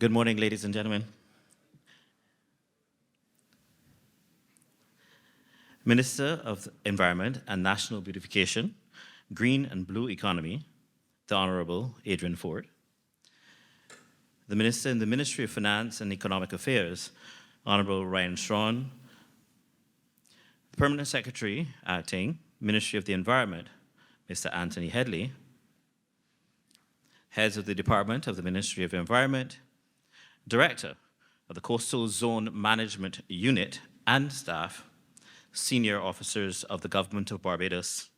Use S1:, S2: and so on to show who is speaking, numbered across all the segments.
S1: Good morning, ladies and gentlemen. Minister of Environment and National Beautification, Green and Blue Economy, the Honorable Adrian Ford. The Minister in the Ministry of Finance and Economic Affairs, Honorable Ryan Strawn. The Permanent Secretary, Acting, Ministry of the Environment, Mr. Anthony Headley. Heads of the Department of the Ministry of Environment, Director of the Coastal Zone Management Unit and staff, senior officers of the Government of Barbados,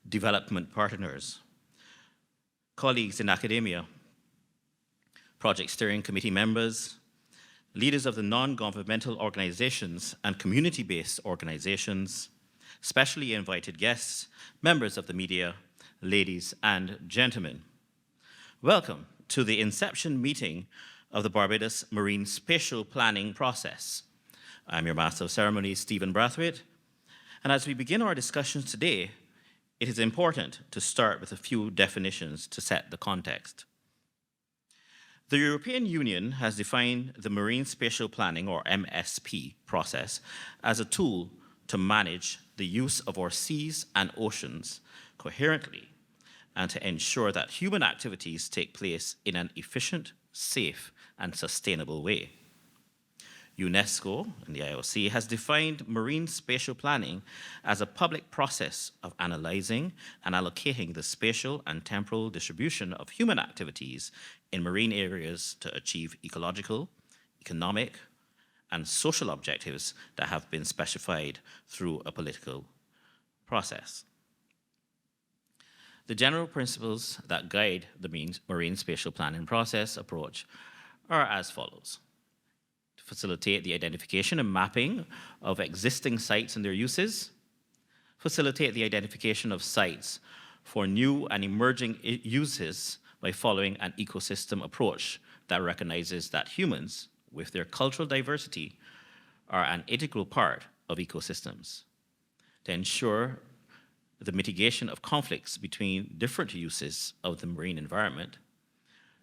S1: development partners, colleagues in academia, project steering committee members, leaders of the non-governmental organizations and community-based organizations, specially invited guests, members of the media, ladies and gentlemen. Welcome to the Inception meeting of the Barbados Marine Spatial Planning process. I'm your Master of Ceremonies, Stephen Brathwaite, and as we begin our discussions today, it is important to start with a few definitions to set the context. The European Union has defined the Marine Spatial Planning, or MSP, process as a tool to manage the use of our seas and oceans coherently and to ensure that human activities take place in an efficient, safe, and sustainable way. UNESCO and the IOC has defined marine spatial planning as a public process of analyzing and allocating the spatial and temporal distribution of human activities in marine areas to achieve ecological, economic, and social objectives that have been specified through a political process. The general principles that guide the marine spatial planning process approach are as follows: to facilitate the identification and mapping of existing sites and their uses, facilitate the identification of sites for new and emerging uses by following an ecosystem approach that recognizes that humans, with their cultural diversity, are an integral part of ecosystems, to ensure the mitigation of conflicts between different uses of the marine environment,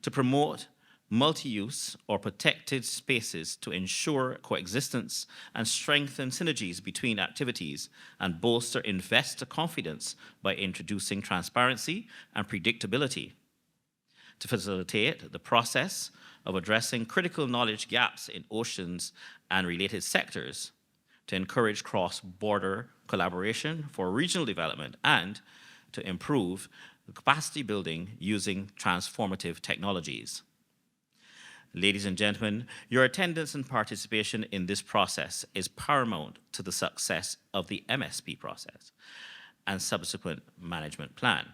S1: to promote multi-use or protected spaces to ensure coexistence and strengthen synergies between activities and bolster investor confidence by introducing transparency and predictability, to facilitate the process of addressing critical knowledge gaps in oceans and related sectors, to encourage cross-border collaboration for regional development, and to improve capacity building using transformative technologies. Ladies and gentlemen, your attendance and participation in this process is paramount to the success of the MSP process and subsequent management plan.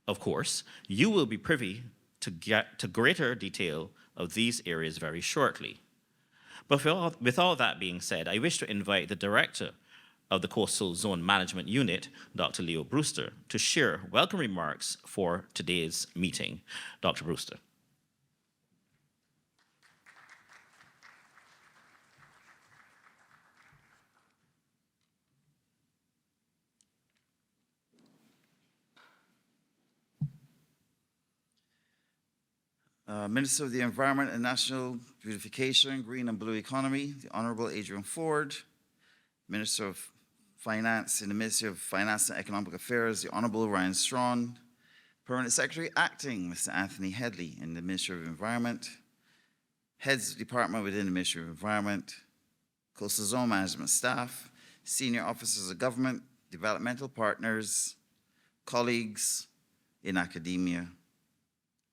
S1: Of course, you will be privy to greater detail of these areas very shortly. But with all that being said, I wish to invite the Director of the Coastal Zone Management Unit, Dr. Leo Brewster, to share welcome remarks for today's meeting. Dr. Brewster.
S2: Minister of the Environment and National Beautification, Green and Blue Economy, the Honorable Adrian Ford. Minister of Finance in the Ministry of Finance and Economic Affairs, the Honorable Ryan Strawn. Permanent Secretary Acting, Mr. Anthony Headley in the Ministry of Environment. Heads of Department within the Ministry of Environment. Coastal Zone Management staff, senior officers of government, developmental partners, colleagues in academia,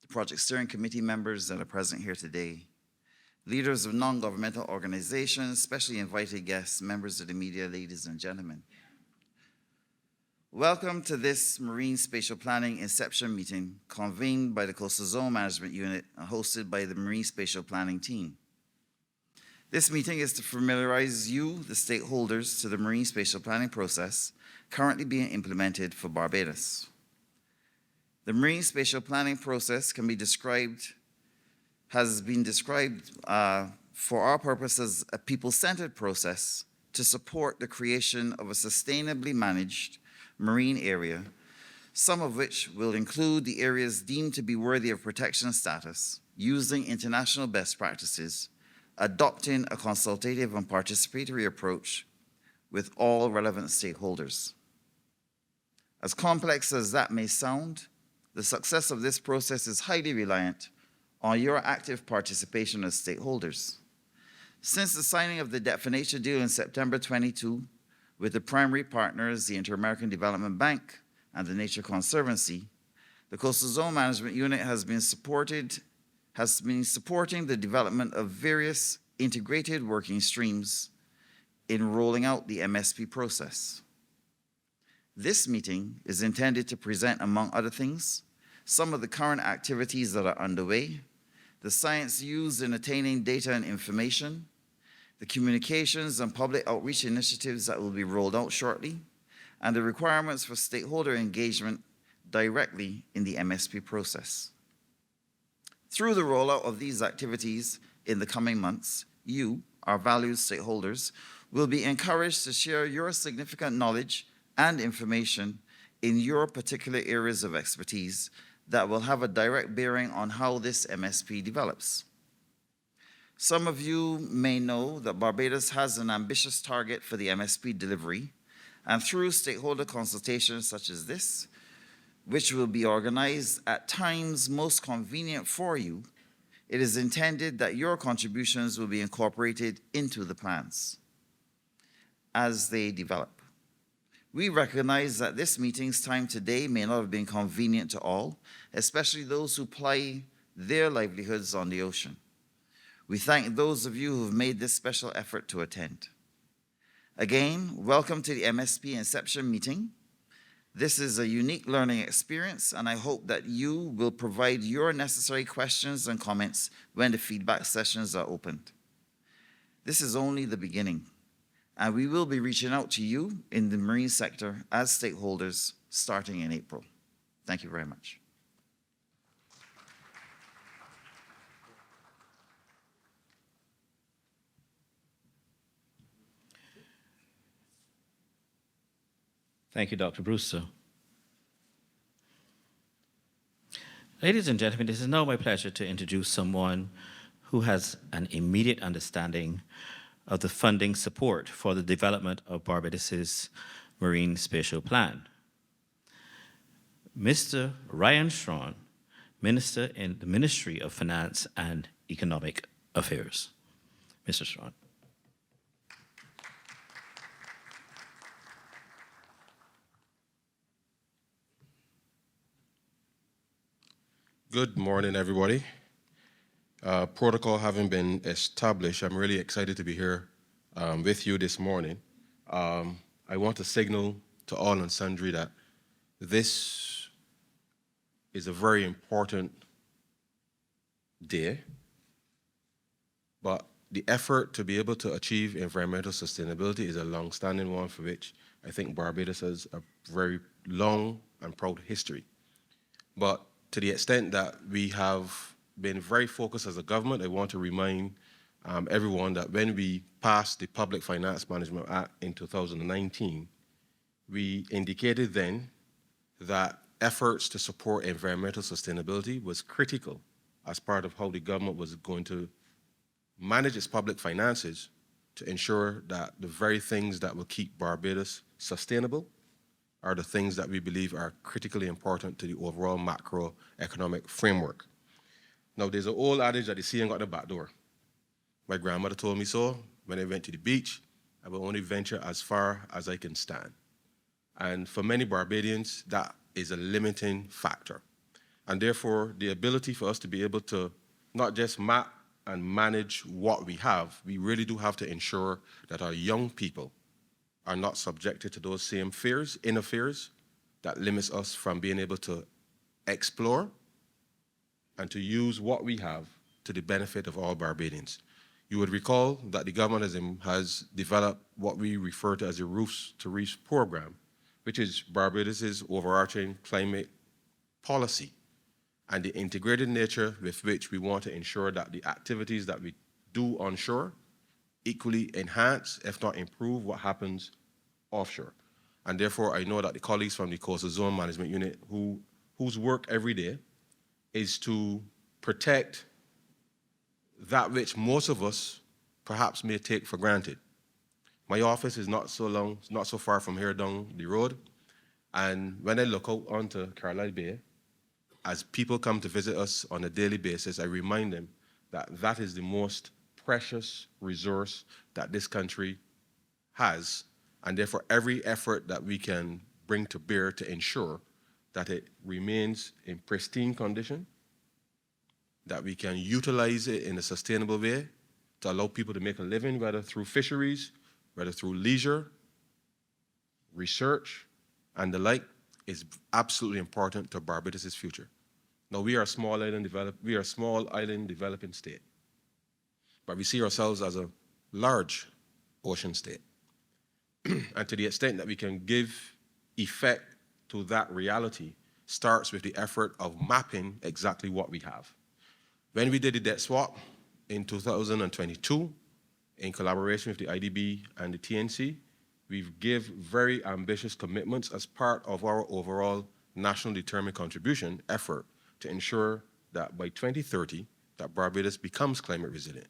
S2: project steering committee members that are present here today, leaders of non-governmental organizations, specially invited guests, members of the media, ladies and gentlemen. Welcome to this Marine Spatial Planning Inception meeting convened by the Coastal Zone Management Unit and hosted by the Marine Spatial Planning team. This meeting is to familiarize you, the stakeholders, to the Marine Spatial Planning process currently being implemented for Barbados. The Marine Spatial Planning process has been described for our purpose as a people-centered process to support the creation of a sustainably managed marine area, some of which will include the areas deemed to be worthy of protection status, using international best practices, adopting a consultative and participatory approach with all relevant stakeholders. As complex as that may sound, the success of this process is highly reliant on your active participation as stakeholders. Since the signing of the definition deal in September 22, with the primary partners, the Inter-American Development Bank and the Nature Conservancy, the Coastal Zone Management Unit has been supporting the development of various integrated working streams in rolling out the MSP process. This meeting is intended to present, among other things, some of the current activities that are underway, the science used in attaining data and information, the communications and public outreach initiatives that will be rolled out shortly, and the requirements for stakeholder engagement directly in the MSP process. Through the rollout of these activities in the coming months, you, our valued stakeholders, will be encouraged to share your significant knowledge and information in your particular areas of expertise that will have a direct bearing on how this MSP develops. Some of you may know that Barbados has an ambitious target for the MSP delivery, and through stakeholder consultations such as this, which will be organized at times most convenient for you, it is intended that your contributions will be incorporated into the plans as they develop. We recognize that this meeting's time today may not have been convenient to all, especially those who ply their livelihoods on the ocean. We thank those of you who have made this special effort to attend. Again, welcome to the MSP Inception meeting. This is a unique learning experience, and I hope that you will provide your necessary questions and comments when the feedback sessions are opened. This is only the beginning, and we will be reaching out to you in the marine sector as stakeholders starting in April. Thank you very much.
S1: Thank you, Dr. Brewster. Ladies and gentlemen, it is now my pleasure to introduce someone who has an immediate understanding of the funding support for the development of Barbados's Marine Spatial Plan. Mr. Ryan Strawn, Minister in the Ministry of Finance and Economic Affairs. Mr. Strawn.
S3: Good morning, everybody. Protocol having been established, I'm really excited to be here with you this morning. I want to signal to all and sundry that this is a very important day, but the effort to be able to achieve environmental sustainability is a long-standing one for which I think Barbados has a very long and proud history. But to the extent that we have been very focused as a government, I want to remind everyone that when we passed the Public Finance Management Act in 2019, we indicated then that efforts to support environmental sustainability was critical as part of how the government was going to manage its public finances to ensure that the very things that will keep Barbados sustainable are the things that we believe are critically important to the overall macroeconomic framework. Now, there's an old adage that the sea ain't got the back door. My grandmother told me so. When I went to the beach, I will only venture as far as I can stand. And for many Barbadians, that is a limiting factor. And therefore, the ability for us to be able to not just map and manage what we have, we really do have to ensure that our young people are not subjected to those same fears, inner fears, that limits us from being able to explore and to use what we have to the benefit of all Barbadians. You would recall that the government has developed what we refer to as a Roofs to Reefs program, which is Barbados's overarching climate policy and the integrated nature with which we want to ensure that the activities that we do onshore equally enhance, if not improve, what happens offshore. And therefore, I know that the colleagues from the Coastal Zone Management Unit whose work every day is to protect that which most of us perhaps may take for granted. My office is not so far from here down the road, and when I look out onto Carlisle Bay, as people come to visit us on a daily basis, I remind them that that is the most precious resource that this country has, and therefore every effort that we can bring to bear to ensure that it remains in pristine condition, that we can utilize it in a sustainable way to allow people to make a living, whether through fisheries, whether through leisure, research, and the like, is absolutely important to Barbados' future. Now, we are a small island developing state, but we see ourselves as a large ocean state. And to the extent that we can give effect to that reality starts with the effort of mapping exactly what we have. When we did the debt swap in 2022, in collaboration with the IDB and the TNC, we give very ambitious commitments as part of our overall national determined contribution effort to ensure that by 2030, that Barbados becomes climate resilient.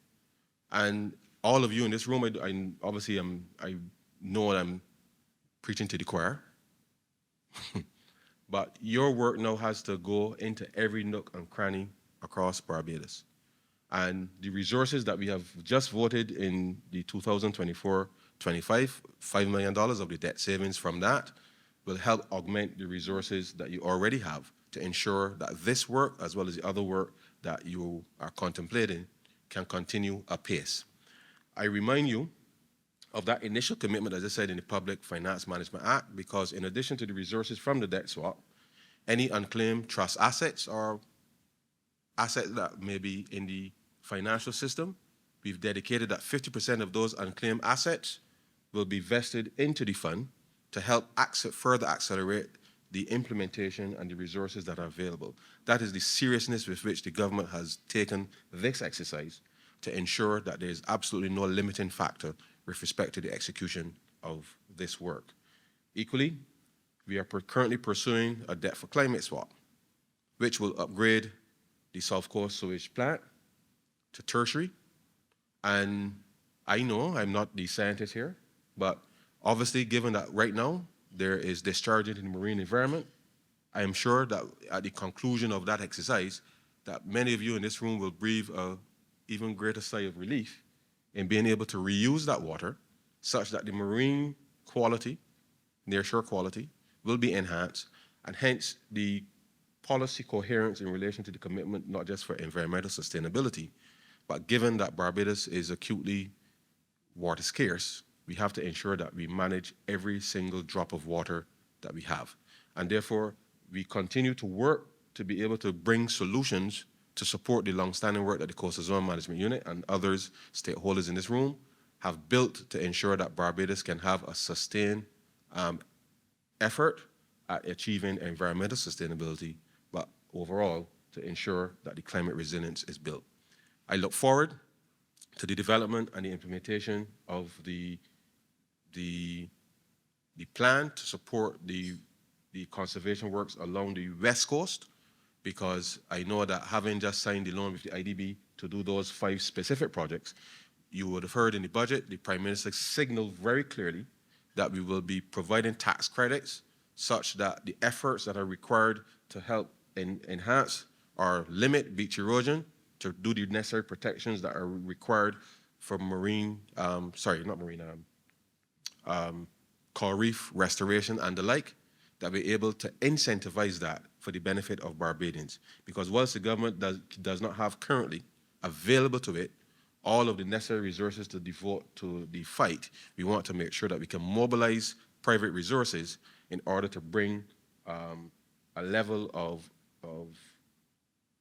S3: And all of you in this room, I know I'm preaching to the choir, but your work now has to go into every nook and cranny across Barbados. And the resources that we have just voted in the 2024-25, $5 million of the debt savings from that will help augment the resources that you already have to ensure that this work, as well as the other work that you are contemplating, can continue apace. I remind you of that initial commitment, as I said, in the Public Finance Management Act, because in addition to the resources from the debt swap, any unclaimed trust assets or assets that may be in the financial system, we've dedicated that 50% of those unclaimed assets will be vested into the fund to help further accelerate the implementation and the resources that are available. That is the seriousness with which the government has taken this exercise to ensure that there is absolutely no limiting factor with respect to the execution of this work. Equally, we are currently pursuing a debt for climate swap, which will upgrade the South Coast sewage plant to tertiary. And I know I'm not the scientist here, but obviously, given that right now there is discharge into the marine environment, I am sure that at the conclusion of that exercise, that many of you in this room will breathe an even greater sigh of relief in being able to reuse that water such that the marine quality, nearshore quality, will be enhanced, and hence the policy coherence in relation to the commitment, not just for environmental sustainability, but given that Barbados is acutely water scarce, we have to ensure that we manage every single drop of water that we have. And therefore, we continue to work to be able to bring solutions to support the long-standing work that the Coastal Zone Management Unit and others, stakeholders in this room, have built to ensure that Barbados can have a sustained effort at achieving environmental sustainability, but overall to ensure that the climate resilience is built. I look forward to the development and the implementation of the plan to support the conservation works along the West Coast, because I know that having just signed the loan with the IDB to do those 5 specific projects, you would have heard in the budget, the Prime Minister signaled very clearly that we will be providing tax credits such that the efforts that are required to help enhance or limit beach erosion, to do the necessary protections that are required for coral reef restoration and the like, that we're able to incentivize that for the benefit of Barbadians. Because whilst the government does not have currently available to it all of the necessary resources to devote to the fight, we want to make sure that we can mobilize private resources in order to bring a level of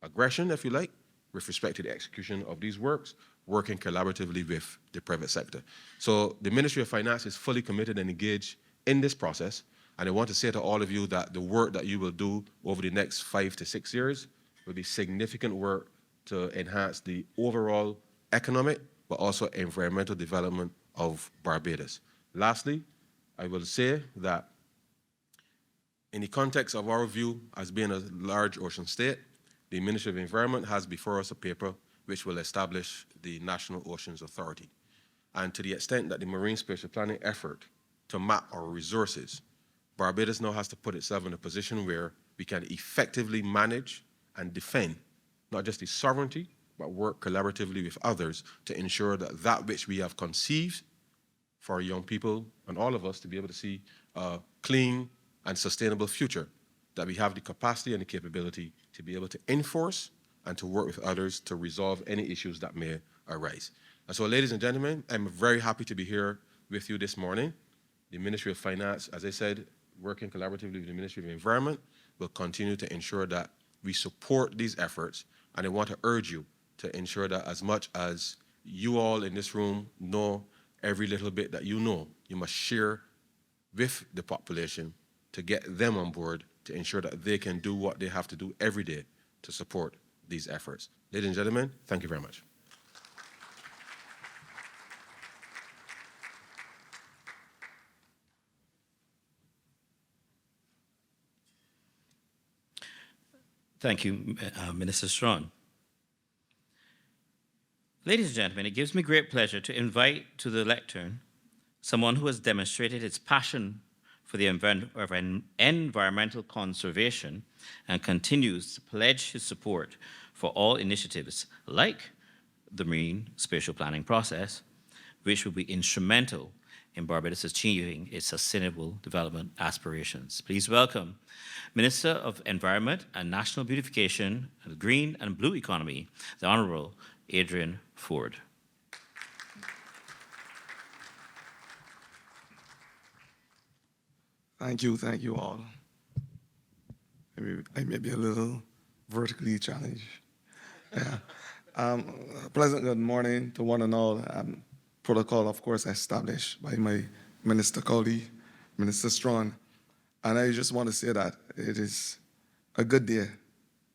S3: aggression, if you like, with respect to the execution of these works, working collaboratively with the private sector. So the Ministry of Finance is fully committed and engaged in this process. And I want to say to all of you that the work that you will do over the next 5 to 6 years will be significant work to enhance the overall economic, but also environmental development of Barbados. Lastly, I will say that in the context of our view as being a large ocean state, the Ministry of Environment has before us a paper which will establish the National Oceans Authority. And to the extent that the marine spatial planning effort to map our resources, Barbados now has to put itself in a position where we can effectively manage and defend not just the sovereignty, but work collaboratively with others to ensure that that which we have conceived for our young people and all of us to be able to see a clean and sustainable future, that we have the capacity and the capability to be able to enforce and to work with others to resolve any issues that may arise. And so, ladies and gentlemen, I'm very happy to be here with you this morning. The Ministry of Finance, as I said, working collaboratively with the Ministry of Environment, will continue to ensure that we support these efforts. And I want to urge you to ensure that as much as you all in this room know every little bit that you know, you must share with the population to get them on board to ensure that they can do what they have to do every day to support these efforts. Ladies and gentlemen, thank you very much.
S1: Thank you, Minister Strawn. Ladies and gentlemen, it gives me great pleasure to invite to the lectern someone who has demonstrated his passion for the environmental conservation and continues to pledge his support for all initiatives like the marine spatial planning process, which will be instrumental in Barbados achieving its sustainable development aspirations. Please welcome Minister of Environment and National Beautification, the Green and Blue Economy, the Honourable Adrian Ford.
S4: Thank you all. I may be a little vertically challenged. Yeah. A pleasant good morning to one and all. Protocol, of course, established by my minister colleague, Minister Strawn. And I just want to say that it is a good day.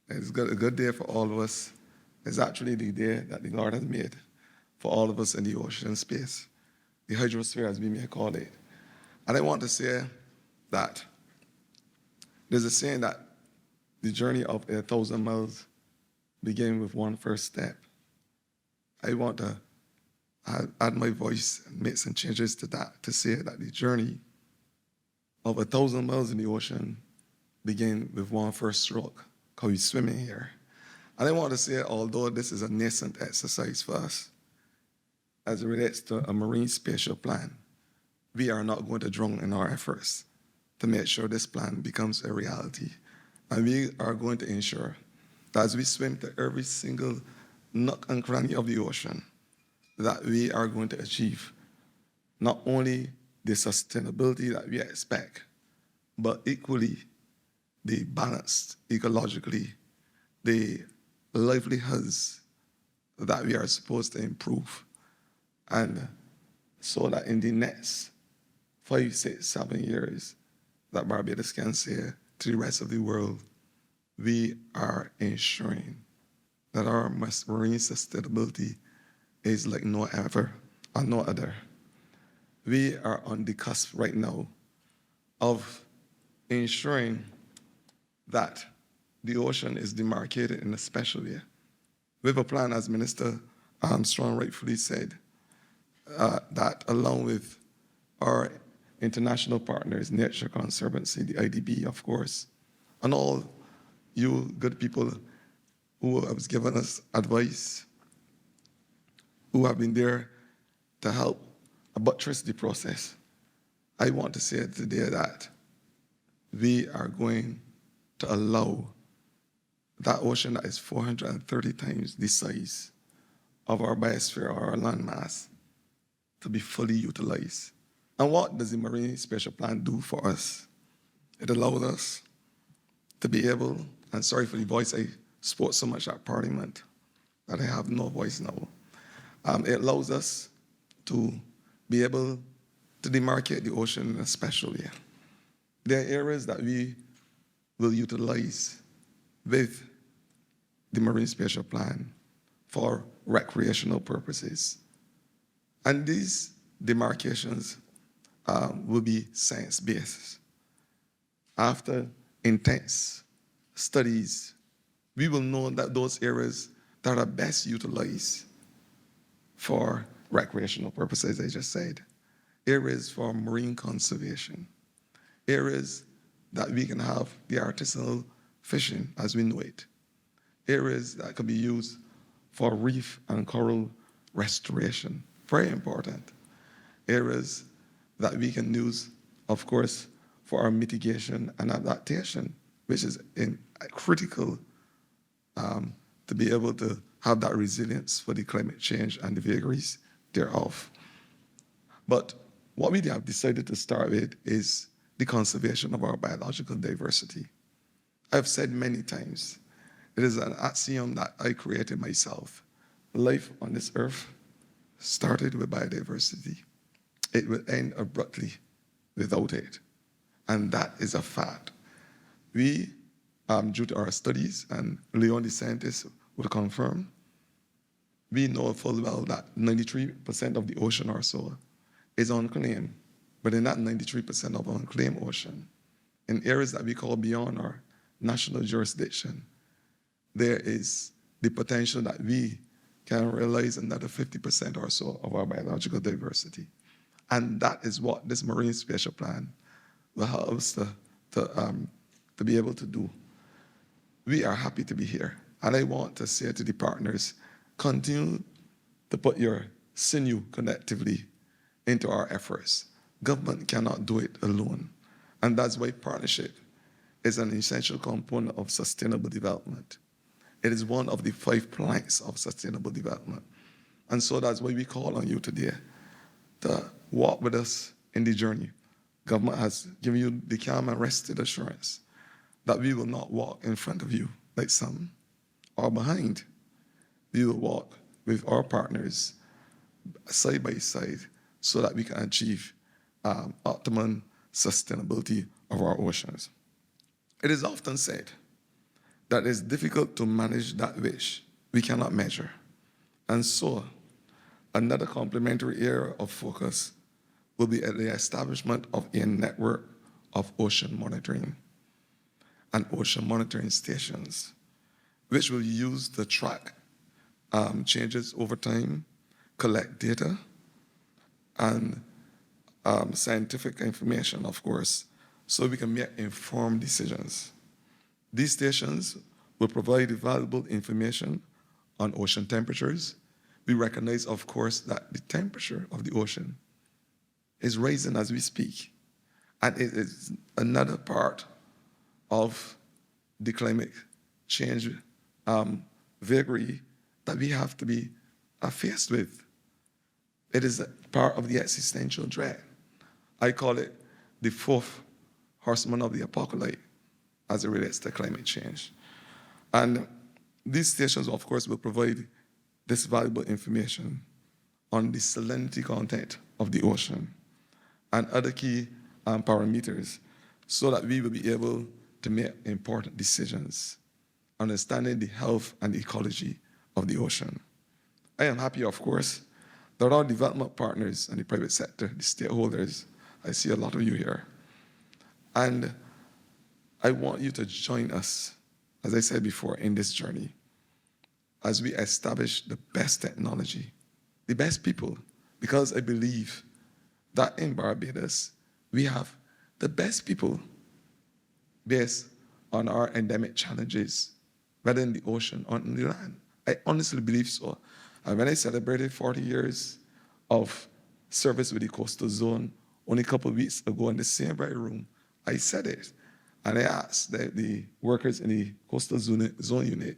S4: It's a good day for all of us. It's actually the day that the Lord has made for all of us in the ocean space, the hydrosphere, as we may call it. And I want to say that there's a saying that the journey of 1,000 miles begins with one first step. I want to add my voice and make some changes to that to say that the journey of 1,000 miles in the ocean begins with one first stroke, because we're swimming here. And I want to say, although this is a nascent exercise for us, as it relates to a marine spatial plan, we are not going to drown in our efforts to make sure this plan becomes a reality. And we are going to ensure that as we swim to every single nook and cranny of the ocean, that we are going to achieve not only the sustainability that we expect, but equally the balanced, ecologically, the livelihoods that we are supposed to improve. And so that in the next 5, 6, 7 years, that Barbados can say to the rest of the world, we are ensuring that our marine sustainability is like no ever or no other. We are on the cusp right now of ensuring that the ocean is demarcated in a special way. We have a plan, as Minister Armstrong rightfully said, that along with our international partners, Nature Conservancy, the IDB, of course, and all you good people who have given us advice, who have been there to help buttress the process. I want to say today that we are going to allow that ocean that is 430 times the size of our biosphere or our landmass to be fully utilized. And what does the Marine Spatial Plan do for us? It allows us to be able, and sorry for the voice, I spoke so much at Parliament that I have no voice now. It allows us to be able to demarcate the ocean in a special way. There are areas that we will utilize with the Marine Spatial Plan for recreational purposes. And these demarcations will be science-based. After intense studies, we will know that those areas that are best utilized for recreational purposes, I just said, areas for marine conservation, areas that we can have the artisanal fishing as we know it, areas that can be used for reef and coral restoration, very important, areas that we can use, of course, for our mitigation and adaptation, which is critical to be able to have that resilience for the climate change and the vagaries thereof. But what we have decided to start with is the conservation of our biological diversity. I've said many times, it is an axiom that I created myself. Life on this earth started with biodiversity. It will end abruptly without it. And that is a fact. We, due to our studies, and Leon the scientist would confirm, we know full well that 93% of the ocean or so is unclaimed. But in that 93% of unclaimed ocean, in areas that we call beyond our national jurisdiction, there is the potential that we can realize another 50% or so of our biological diversity. And that is what this Marine Spatial Plan will help us to be able to do. We are happy to be here. And I want to say to the partners, continue to put your sinew connectively into our efforts. Government cannot do it alone. And that's why partnership is an essential component of sustainable development. It is one of the 5 planks of sustainable development. And so that's why we call on you today to walk with us in the journey. Government has given you the calm and rested assurance that we will not walk in front of you like some, or behind. We will walk with our partners side by side so that we can achieve optimum sustainability of our oceans. It is often said that it's difficult to manage that which we cannot measure. And so, another complementary area of focus will be at the establishment of a network of ocean monitoring and ocean monitoring stations, which will use to track changes over time, collect data, and scientific information, of course, so we can make informed decisions. These stations will provide valuable information on ocean temperatures. We recognize, of course, that the temperature of the ocean is rising as we speak. And it is another part of the climate change vagary that we have to be faced with. It is a part of the existential dread. I call it the 4th horseman of the apocalypse as it relates to climate change. And these stations, of course, will provide this valuable information on the salinity content of the ocean and other key parameters so that we will be able to make important decisions, understanding the health and the ecology of the ocean. I am happy, of course, that our development partners and the private sector, the stakeholders, I see a lot of you here. And I want you to join us, as I said before, in this journey as we establish the best technology, the best people, because I believe that in Barbados, we have the best people based on our endemic challenges, whether in the ocean or in the land. I honestly believe so. And when I celebrated 40 years of service with the coastal zone only a couple of weeks ago in the same very room, I said it. And I asked the workers in the coastal zone unit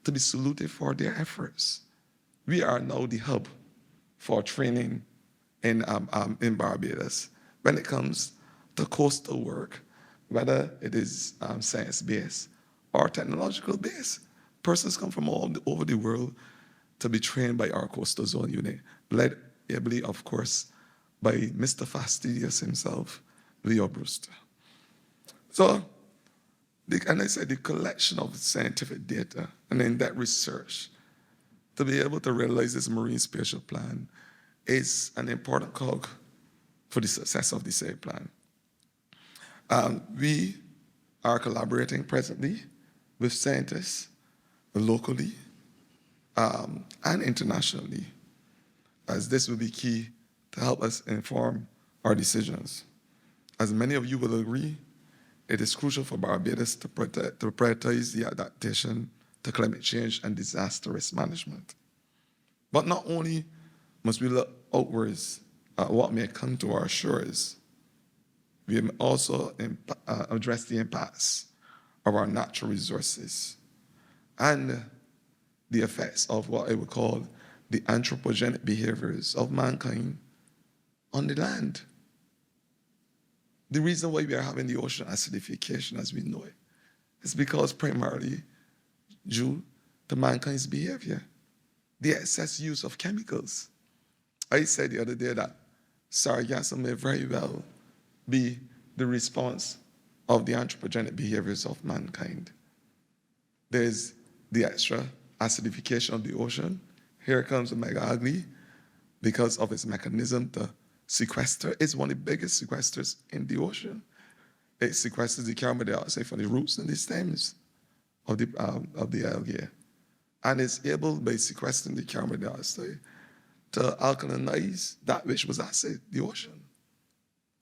S4: to be saluted for their efforts. We are now the hub for training in Barbados when it comes to coastal work, whether it is science-based or technological-based. Persons come from all over the world to be trained by our coastal zone unit, led ably, of course, by Mr. Fastidious himself, Leo Brewster. So, and I said the collection of scientific data and in that research to be able to realize this Marine Spatial Plan is an important cog for the success of the SAIL plan. We are collaborating presently with scientists locally and internationally, as this will be key to help us inform our decisions. As many of you will agree, it is crucial for Barbados to prioritize the adaptation to climate change and disaster risk management. But not only must we look outwards at what may come to our shores, we may also address the impacts of our natural resources and the effects of what I would call the anthropogenic behaviors of mankind on the land. The reason why we are having the ocean acidification as we know it is because primarily due to mankind's behavior, the excess use of chemicals. I said the other day that sargassum may very well be the response of the anthropogenic behaviors of mankind. There's the extra acidification of the ocean. Here comes omega ugly because of its mechanism to sequester. It's one of the biggest sequesters in the ocean. It sequesters the carbon dioxide from the roots and the stems of the algae. And it's able, by sequestering the carbon dioxide, to alkalinize that which was acid, the ocean.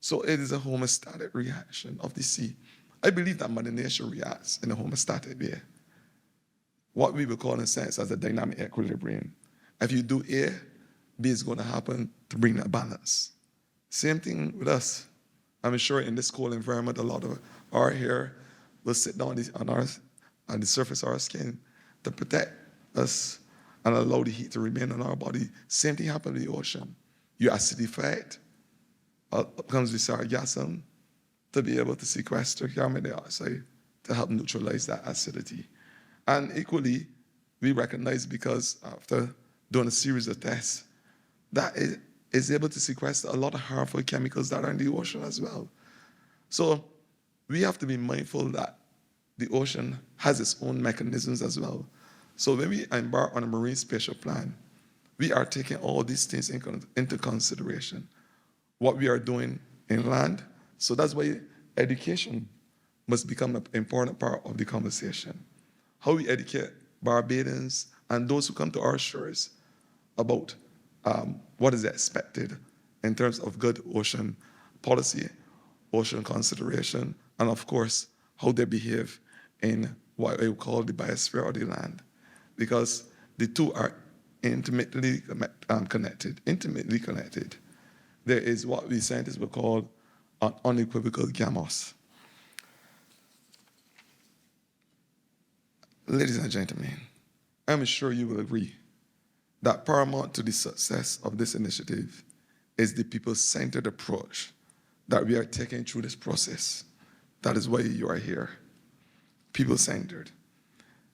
S4: So it is a homeostatic reaction of the sea. I believe that Mother Nature reacts in a homeostatic way. What we would call in a sense as a dynamic equilibrium. If you do A, B is going to happen to bring that balance. Same thing with us. I'm sure in this cold environment, a lot of our hair will sit down on the surface of our skin to protect us and allow the heat to remain on our body. Same thing happened in the ocean. You acidify it, up comes the sargassum to be able to sequester carbon dioxide to help neutralize that acidity. And equally, we recognize, because after doing a series of tests, that it is able to sequester a lot of harmful chemicals that are in the ocean as well. So we have to be mindful that the ocean has its own mechanisms as well. So when we embark on a marine spatial plan, we are taking all these things into consideration. What we are doing inland, so that's why education must become an important part of the conversation. How we educate Barbadians and those who come to our shores about what is expected in terms of good ocean policy, ocean consideration, and of course, how they behave in what I would call the biosphere or the land. Because the two are intimately connected. There is what we scientists would call an unequivocal gamos. Ladies and gentlemen, I'm sure you will agree that paramount to the success of this initiative is the people-centered approach that we are taking through this process. That is why you are here, people-centered.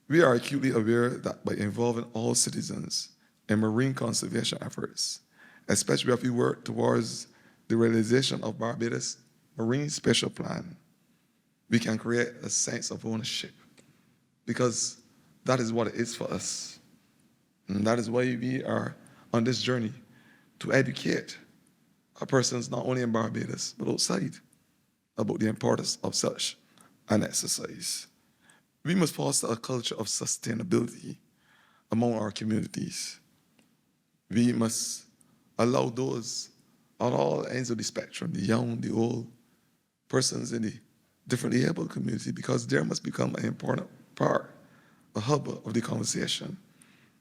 S4: We are acutely aware that by involving all citizens in marine conservation efforts, especially if we work towards the realization of Barbados' Marine Spatial Plan, we can create a sense of ownership, because that is what it is for us. And that is why we are on this journey to educate our persons not only in Barbados, but outside, about the importance of such an exercise. We must foster a culture of sustainability among our communities. We must allow those on all ends of the spectrum, the young, the old, persons in the differently able community, because there must become an important part, a hub of the conversation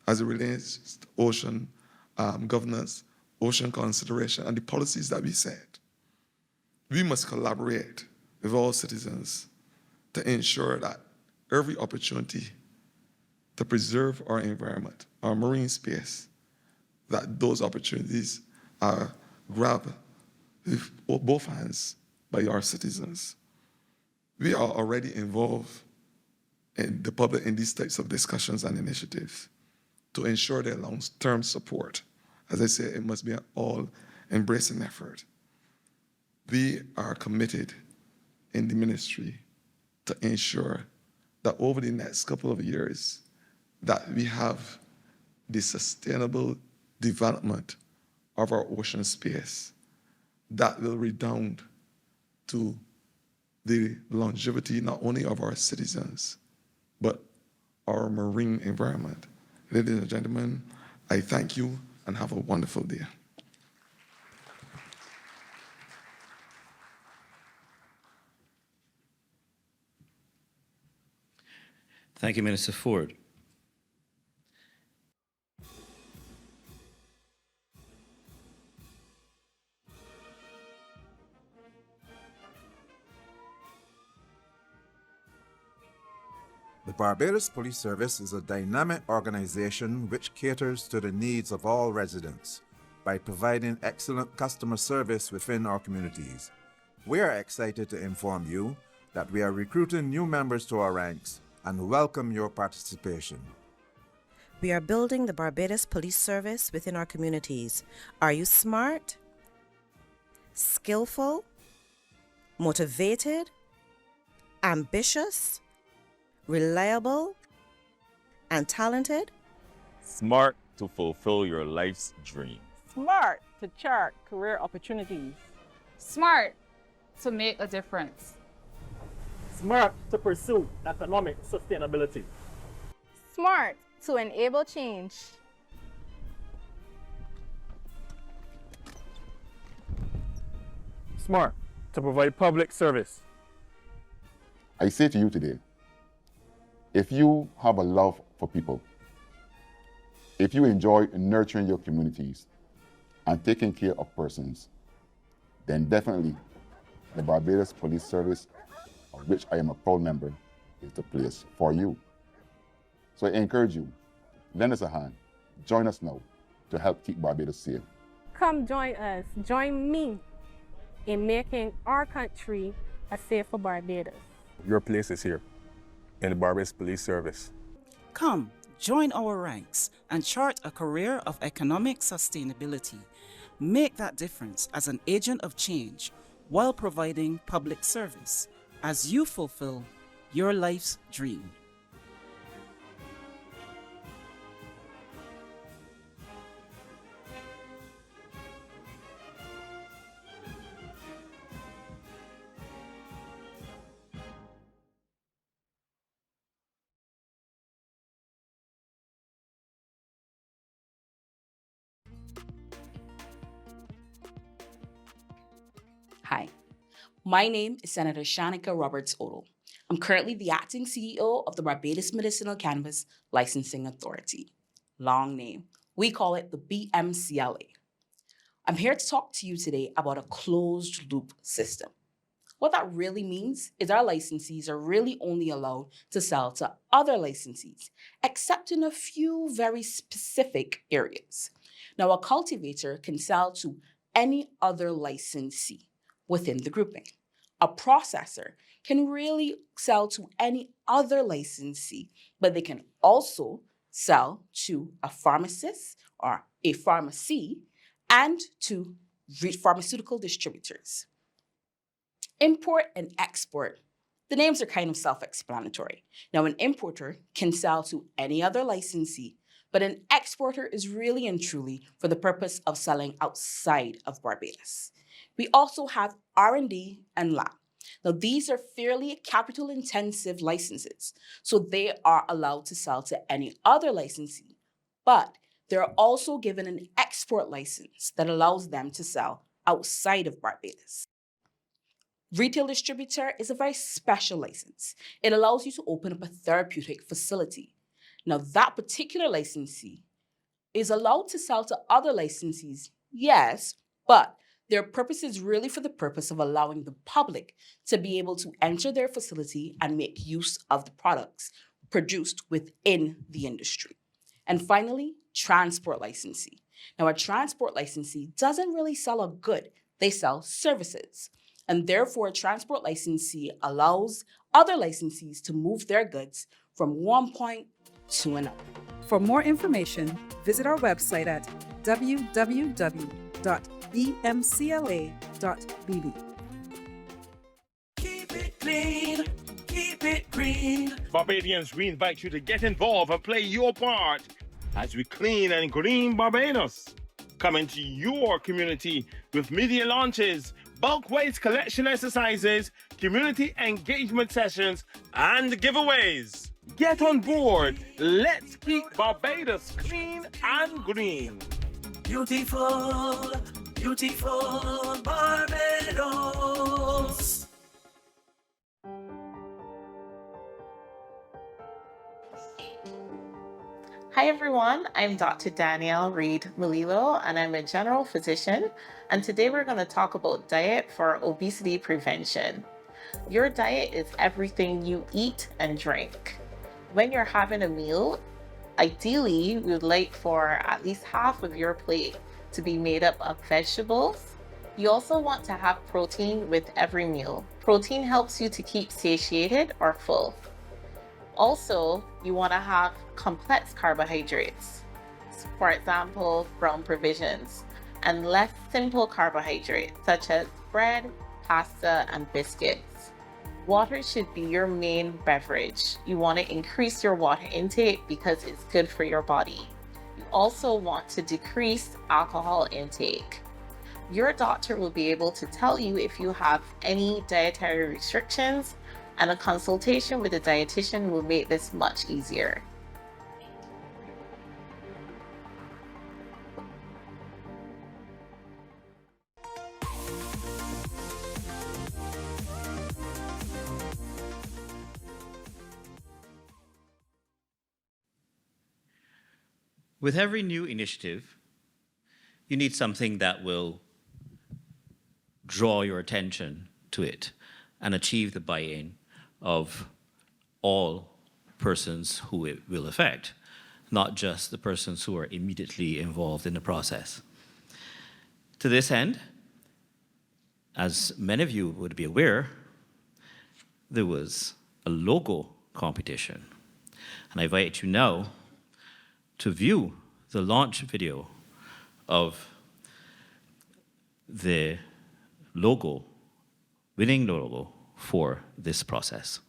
S4: as it relates to ocean governance, ocean consideration, and the policies that we set. We must collaborate with all citizens to ensure that every opportunity to preserve our environment, our marine space, that those opportunities are grabbed with both hands by our citizens. We are already involved in the public in these types of discussions and initiatives to ensure their long-term support. As I say, it must be an all-embracing effort. We are committed in the ministry to ensure that over the next couple of years, that we have the sustainable development of our ocean space that will redound to the longevity not only of our citizens, but our marine environment. Ladies and gentlemen, I thank you and have a wonderful day.
S1: Thank you, Minister Ford.
S5: The Barbados Police Service is a dynamic organization which caters to the needs of all residents by providing excellent customer service within our communities. We are excited to inform you that we are recruiting new members to our ranks and welcome your participation.
S6: We are building the Barbados Police Service within our communities. Are you smart, skillful, motivated, ambitious, reliable, and talented?
S7: Smart to fulfill your life's dream.
S8: Smart to chart career opportunities.
S9: Smart to make a difference.
S10: Smart to pursue economic sustainability.
S11: Smart to enable change.
S10: Smart to provide public service.
S12: I say to you today, if you have a love for people, if you enjoy nurturing your communities and taking care of persons, then definitely the Barbados Police Service, of which I am a proud member, is the place for you. So I encourage you, lend us a hand, join us now to help keep Barbados safe.
S11: Come join us, join me in making our country a safer Barbados.
S7: Your place is here in the Barbados Police Service.
S13: Come, join our ranks and chart a career of economic sustainability. Make that difference as an agent of change while providing public service as you fulfill your life's dream.
S14: Hi, my name is Senator Shanika Roberts-Odle. I'm currently the acting CEO of the Barbados Medicinal Cannabis Licensing Authority. Long name. We call it the BMCLA. I'm here to talk to you today about a closed loop system. What that really means is our licensees are really only allowed to sell to other licensees, except in a few very specific areas. Now, a cultivator can sell to any other licensee within the grouping. A processor can really sell to any other licensee, but they can also sell to a pharmacist or a pharmacy and to pharmaceutical distributors. Import and export. The names are kind of self-explanatory. Now, an importer can sell to any other licensee, but an exporter is really and truly for the purpose of selling outside of Barbados. We also have R&D and lab. Now, these are fairly capital-intensive licenses, so they are allowed to sell to any other licensee, but they're also given an export license that allows them to sell outside of Barbados. Retail distributor is a very special license. It allows you to open up a therapeutic facility. Now, that particular licensee is allowed to sell to other licensees, yes, but their purpose is really for the purpose of allowing the public to be able to enter their facility and make use of the products produced within the industry. And finally, transport licensee. Now, a transport licensee doesn't really sell a good, they sell services. And therefore, a transport licensee allows other licensees to move their goods from one point to another.
S15: For more information, visit our website at www.bmcla.bb.
S16: Keep it clean, keep it green.
S17: Barbadians, we invite you to get involved and play your part as we clean and green Barbados. Come into your community with media launches, bulk waste collection exercises, community engagement sessions, and giveaways. Get on board. Let's keep Barbados clean and green.
S16: Beautiful, beautiful Barbados.
S18: Hi everyone, I'm Dr. Danielle Reed Malilo and I'm a general physician, and today we're going to talk about diet for obesity prevention. Your diet is everything you eat and drink. When you're having a meal, ideally we would like for at least half of your plate to be made up of vegetables. You also want to have protein with every meal. Protein helps you to keep satiated or full. Also, you want to have complex carbohydrates, for example, brown provisions, and less simple carbohydrates such as bread, pasta, and biscuits. Water should be your main beverage. You want to increase your water intake because it's good for your body. You also want to decrease alcohol intake. Your doctor will be able to tell you if you have any dietary restrictions, and a consultation with a dietitian will make this much easier.
S1: With every new initiative, you need something that will draw your attention to it and achieve the buy-in of all persons who it will affect, not just the persons who are immediately involved in the process. To this end, as many of you would be aware, there was a logo competition. And I invite you now to view the launch video of the logo, winning logo for this process.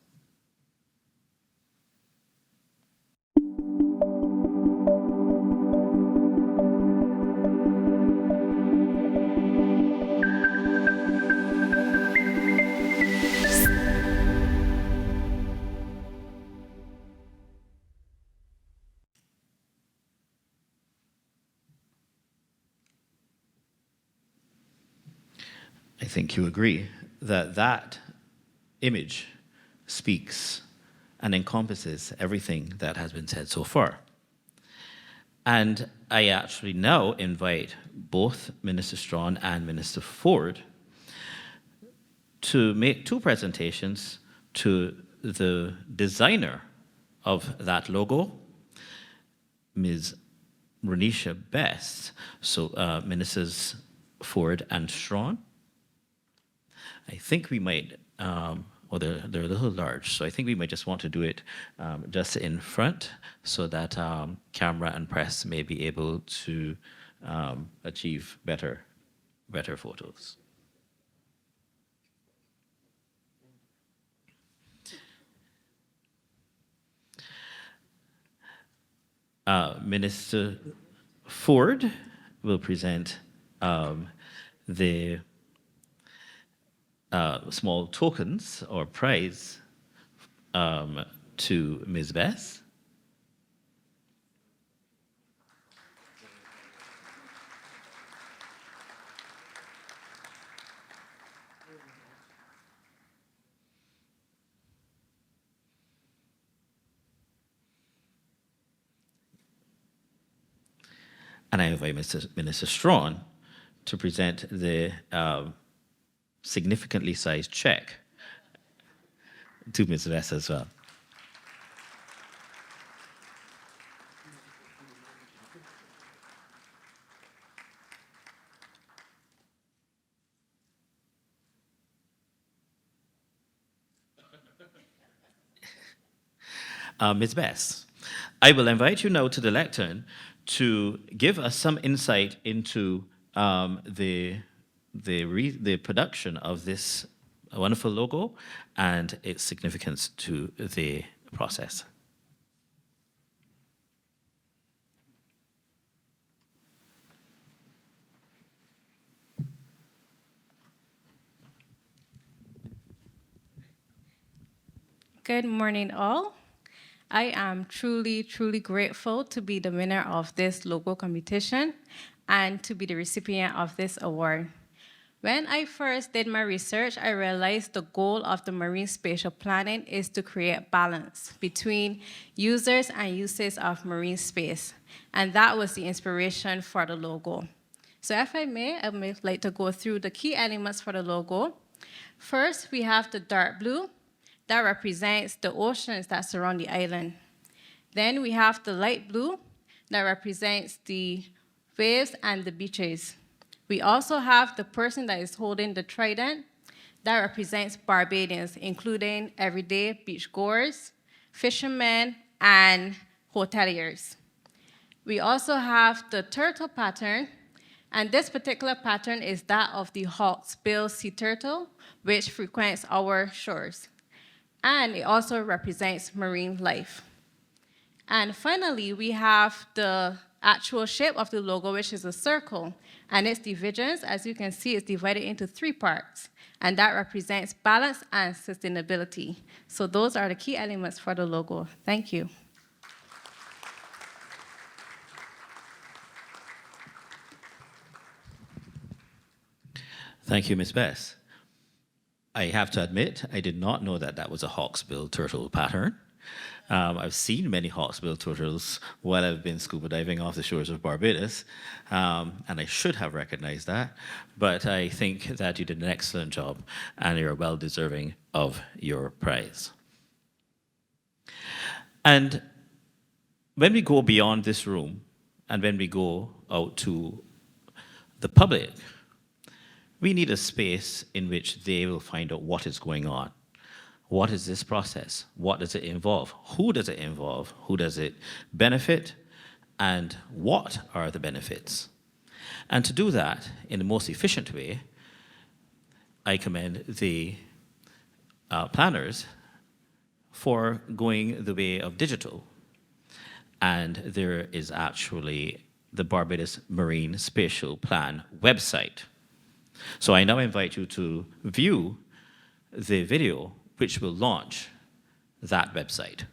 S1: I think you agree that that image speaks and encompasses everything that has been said so far. And I actually now invite both Minister Strawn and Minister Ford to make two presentations to the designer of that logo, Ms. Renisha Best. So Ministers Ford and Strawn. I think we might, well, they're a little large, so I think we might just want to do it just in front so that camera and press may be able to achieve better photos. Minister Ford will present the small tokens or prize to Ms. Bess. And I invite Minister Strawn to present the significantly sized check to Ms. Bess as well. Ms. Bess, I will invite you now to the lectern to give us some insight into the production of this wonderful logo and its significance to the process.
S19: Good morning, all.
S11: I am truly, truly grateful to be the winner of this logo competition and to be the recipient of this award. When I first did my research, I realized the goal of the marine spatial planning is to create balance between users and uses of marine space. And that was the inspiration for the logo. So if I may like to go through the key elements for the logo. First, we have the dark blue that represents the oceans that surround the island. Then we have the light blue that represents the waves and the beaches. We also have the person that is holding the trident that represents Barbadians, including everyday beachgoers, fishermen, and hoteliers. We also have the turtle pattern, and this particular pattern is that of the hawksbill sea turtle, which frequents our shores. And it also represents marine life. And finally, we have the actual shape of the logo, which is a circle, and its divisions, as you can see, is divided into 3 parts, and that represents balance and sustainability. So those are the key elements for the logo. Thank you.
S1: Thank you, Ms. Bess. I have to admit, I did not know that that was a hawksbill turtle pattern. I've seen many hawksbill turtles while I've been scuba diving off the shores of Barbados, and I should have recognized that, but I think that you did an excellent job and you're well deserving of your prize. And when we go beyond this room and when we go out to the public, we need a space in which they will find out what is going on. What is this process? What does it involve? Who does it involve? Who does it benefit? And what are the benefits? And to do that in the most efficient way, I commend the planners for going the way of digital. And there is actually the Barbados Marine Spatial Plan website. So I now invite you to view the video which will launch that website.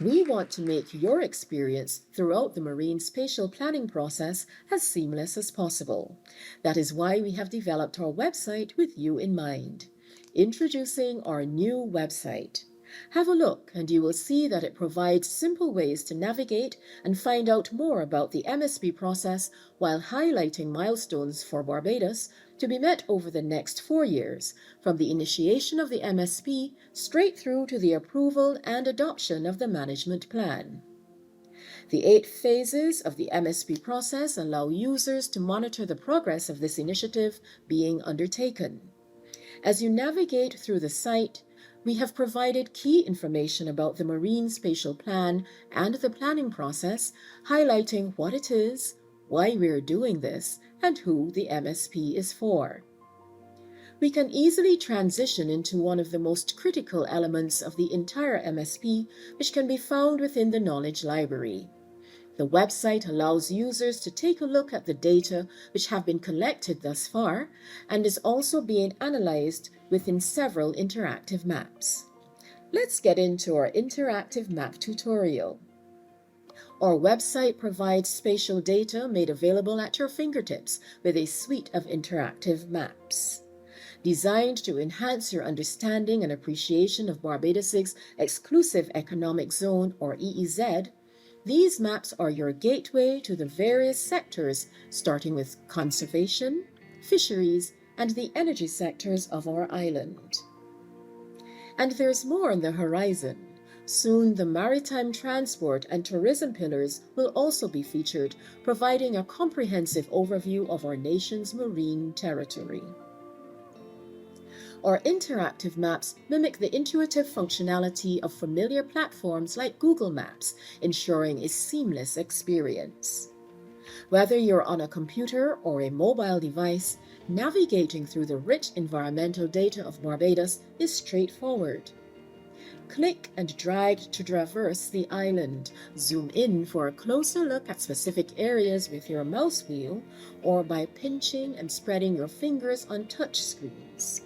S19: We want to make your experience throughout the marine spatial planning process as seamless as possible. That is why we have developed our website with you in mind. Introducing our new website. Have a look and you will see that it provides simple ways to navigate and find out more about the MSP process while highlighting milestones for Barbados to be met over the next 4 years, from the initiation of the MSP straight through to the approval and adoption of the management plan. The 8 phases of the MSP process allow users to monitor the progress of this initiative being undertaken. As you navigate through the site, we have provided key information about the Marine Spatial Plan and the planning process, highlighting what it is, why we're doing this, and who the MSP is for. We can easily transition into one of the most critical elements of the entire MSP, which can be found within the Knowledge Library. The website allows users to take a look at the data which have been collected thus far and is also being analyzed within several interactive maps. Let's get into our interactive map tutorial. Our website provides spatial data made available at your fingertips with a suite of interactive maps. Designed to enhance your understanding and appreciation of Barbados' exclusive economic zone, or EEZ, these maps are your gateway to the various sectors, starting with conservation, fisheries, and the energy sectors of our island. And there's more on the horizon. Soon, the maritime transport and tourism pillars will also be featured, providing a comprehensive overview of our nation's marine territory. Our interactive maps mimic the intuitive functionality of familiar platforms like Google Maps, ensuring a seamless experience. Whether you're on a computer or a mobile device, navigating through the rich environmental data of Barbados is straightforward. Click and drag to traverse the island, zoom in for a closer look at specific areas with your mouse wheel, or by pinching and spreading your fingers on touch screens.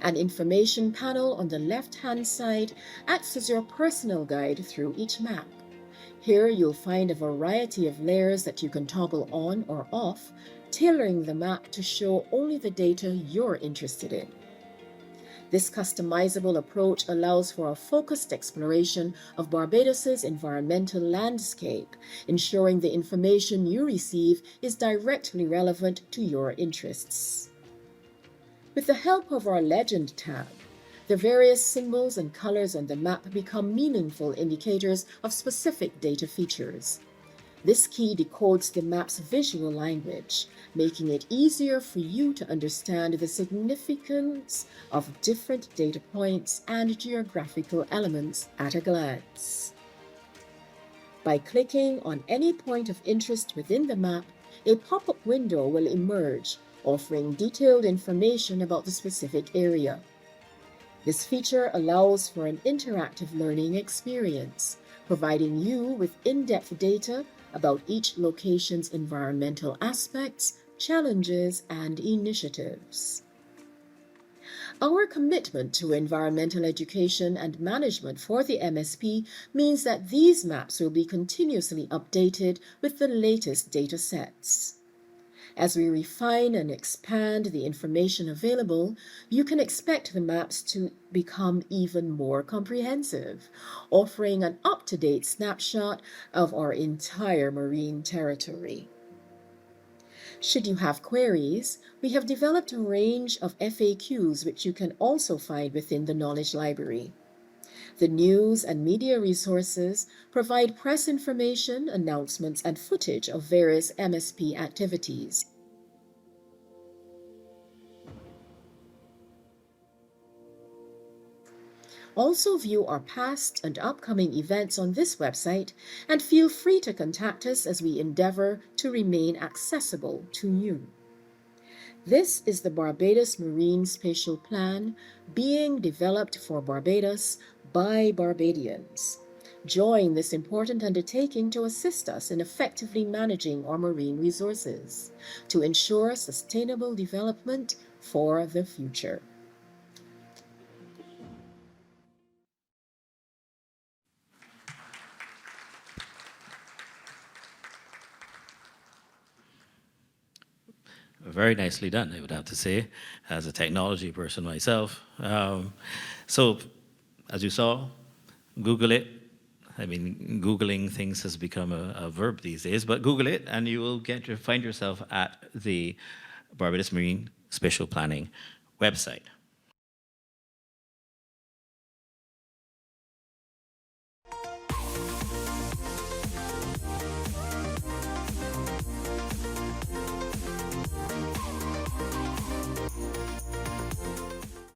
S19: An information panel on the left-hand side acts as your personal guide through each map. Here you'll find a variety of layers that you can toggle on or off, tailoring the map to show only the data you're interested in. This customizable approach allows for a focused exploration of Barbados' environmental landscape, ensuring the information you receive is directly relevant to your interests. With the help of our Legend tab, the various symbols and colors on the map become meaningful indicators of specific data features. This key decodes the map's visual language, making it easier for you to understand the significance of different data points and geographical elements at a glance. By clicking on any point of interest within the map, a pop-up window will emerge, offering detailed information about the specific area. This feature allows for an interactive learning experience, providing you with in-depth data about each location's environmental aspects, challenges, and initiatives. Our commitment to environmental education and management for the MSP means that these maps will be continuously updated with the latest data sets. As we refine and expand the information available, you can expect the maps to become even more comprehensive, offering an up-to-date snapshot of our entire marine territory. Should you have queries, we have developed a range of FAQs which you can also find within the Knowledge Library. The news and media resources provide press information, announcements, and footage of various MSP activities. Also view our past and upcoming events on this website, and feel free to contact us as we endeavor to remain accessible to you. This is the Barbados Marine Spatial Plan being developed for Barbados by Barbadians. Join this important undertaking to assist us in effectively managing our marine resources to ensure sustainable development for the future.
S1: Very nicely done, I would have to say, as a technology person myself. So, as you saw, Google it. I mean, Googling things has become a verb these days, but Google it and you will find yourself at the Barbados Marine Spatial Planning website.